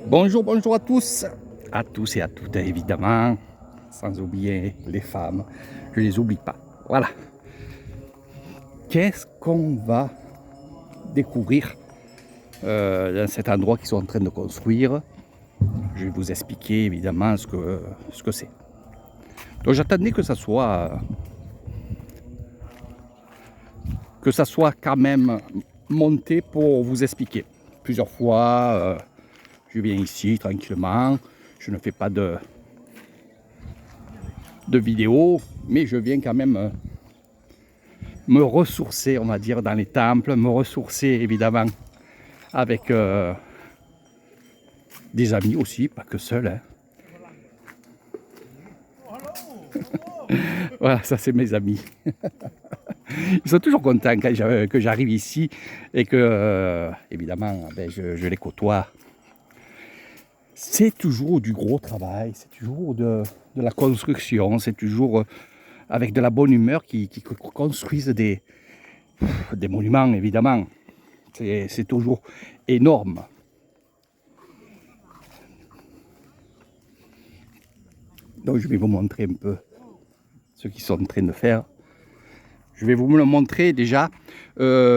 Bonjour, bonjour à tous et à toutes évidemment, sans oublier les femmes, je les oublie pas. Voilà. Qu'est-ce qu'on va découvrir dans cet endroit qu'ils sont en train de construire? Je vais vous expliquer évidemment ce que c'est. Donc j'attendais que ça soit quand même monté pour vous expliquer. Plusieurs fois, je viens ici tranquillement, je ne fais pas de vidéos, mais je viens quand même me ressourcer, on va dire, dans les temples, me ressourcer évidemment avec des amis aussi, pas que seul. Hein. Voilà, ça c'est mes amis. Ils sont toujours contents que j'arrive ici et que, évidemment, ben, je les côtoie. C'est toujours du gros travail, c'est toujours de la construction, c'est toujours avec de la bonne humeur qui construisent des monuments, évidemment. C'est toujours énorme. Donc je vais vous montrer un peu ce qu'ils sont en train de faire. Je vais vous le montrer déjà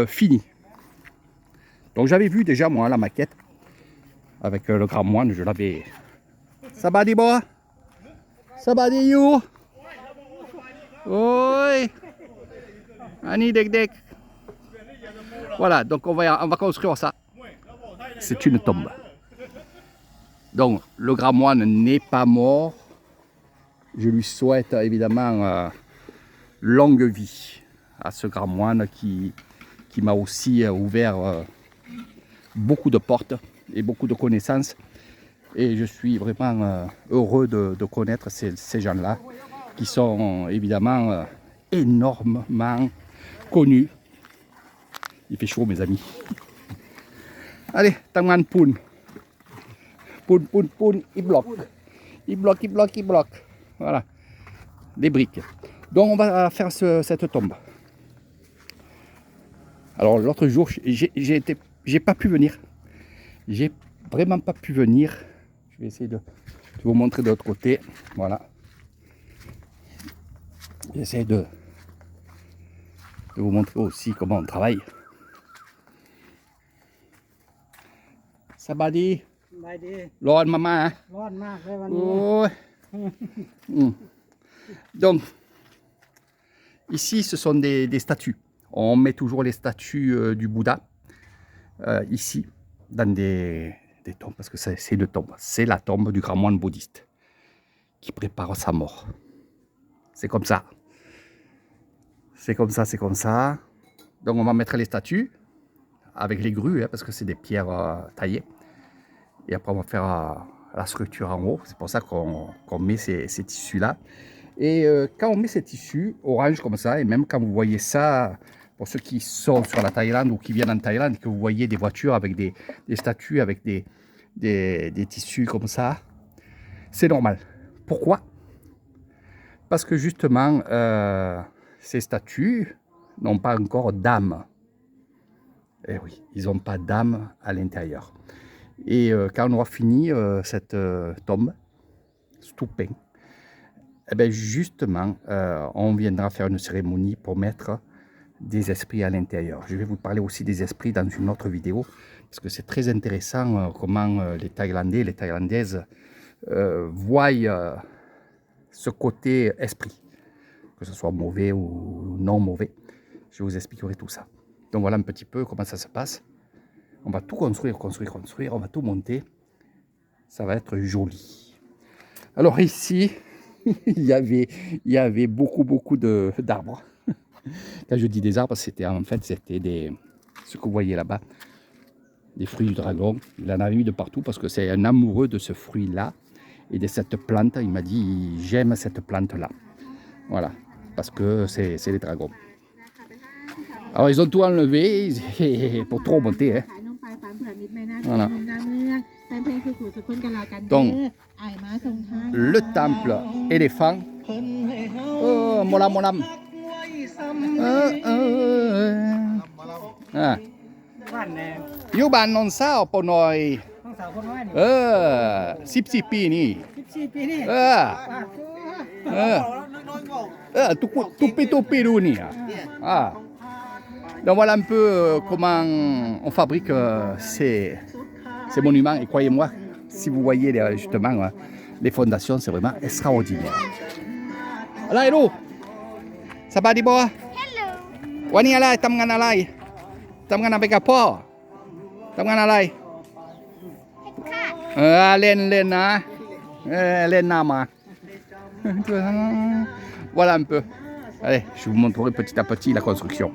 fini. Donc j'avais vu déjà moi la maquette avec le grand moine, je l'avais. Sabadi boa? Sabadi you? Oi! Ani dek dek. Voilà, donc on va construire ça. C'est une tombe. Donc le grand moine n'est pas mort. Je lui souhaite évidemment longue vie à ce grand moine qui m'a aussi ouvert beaucoup de portes et beaucoup de connaissances. Et je suis vraiment heureux de connaître ces gens-là qui sont évidemment énormément connus. Il fait chaud mes amis. Allez, tangan poun. Poun, poun, poun, il bloque. Il bloque, il bloque, il bloque. Voilà, des briques. Donc on va faire cette tombe. Alors l'autre jour, j'ai pas pu venir. J'ai vraiment pas pu venir. Je vais essayer de vous montrer de l'autre côté. Voilà. J'essaie de vous montrer aussi comment on travaille. Sabadi. Lord maman. Hein? Oh. Donc, ici, ce sont des statues. On met toujours les statues du Bouddha ici, dans des tombes, parce que c'est une tombe. C'est la tombe du grand moine bouddhiste qui prépare sa mort. C'est comme ça. C'est comme ça, c'est comme ça. Donc on va mettre les statues avec les grues, hein, parce que c'est des pierres taillées. Et après on va faire la structure en haut. C'est pour ça qu'on met ces tissus-là. Et quand on met ces tissus orange comme ça, et même quand vous voyez ça, pour ceux qui sont sur la Thaïlande ou qui viennent en Thaïlande, que vous voyez des voitures avec des statues, avec des tissus comme ça, c'est normal. Pourquoi? Parce que justement, ces statues n'ont pas encore d'âme. Eh oui, ils n'ont pas d'âme à l'intérieur. Et quand on aura fini cette tombe, stouping, eh bien justement, on viendra faire une cérémonie pour mettre des esprits à l'intérieur. Je vais vous parler aussi des esprits dans une autre vidéo, parce que c'est très intéressant comment les Thaïlandais, les Thaïlandaises voient ce côté esprit, que ce soit mauvais ou non mauvais. Je vous expliquerai tout ça. Donc voilà un petit peu comment ça se passe. On va tout construire, on va tout monter. Ça va être joli. Alors ici, il y avait beaucoup d'arbres. Quand je dis des arbres, c'était ce que vous voyez là-bas, des fruits du dragon. Il en a eu de partout parce que c'est un amoureux de ce fruit-là et de cette plante. Il m'a dit, j'aime cette plante-là. Voilà, parce que c'est les dragons. Alors ils ont tout enlevé pour trop monter. Hein. Voilà. Donc, le temple éléphant. Oh, molam molam. You ban non sao po noi. สาวคนน้อยนี่ 14 ปีนี่ 14 ปีนี่ เออ tout petit Rouni. Ah. Donc voilà un peu comment on fabrique ces monuments. Et croyez-moi, si vous voyez justement les fondations, c'est vraiment extraordinaire. Alors, hello. Ça va, Dibo? Hello วันนี้อะไรทำงานอะไรทำงานอะไรกับพ่อทำงานอะไร ค่ะ เล่นนะเล่นน้ำมา Voilà un peu. Allez, je vous montrerai petit à petit la construction.